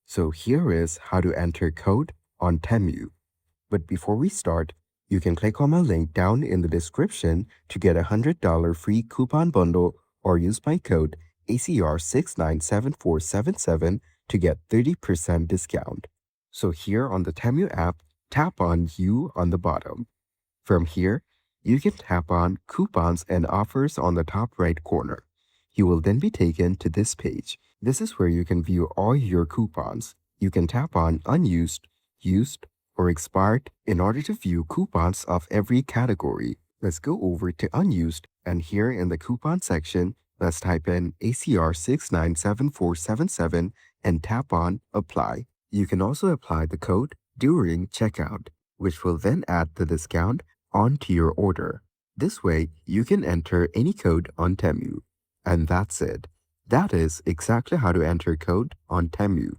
So here is how to enter code on Temu. But before we start, you can click on my link down in the description to get a $100 free coupon bundle or use my code ACR697477 to get 30% discount. So here on the Temu app, tap on U on the bottom. From here, you can tap on Coupons and Offers on the top right corner. You will then be taken to this page. This is where you can view all your coupons. You can tap on Unused, Used, or Expired in order to view coupons of every category. Let's go over to Unused, and here in the coupon section, let's type in ACR697477 and tap on Apply. You can also apply the code during checkout, which will then add the discount onto your order. This way, you can enter any code on Temu. And that's it. That is exactly how to enter code on Temu.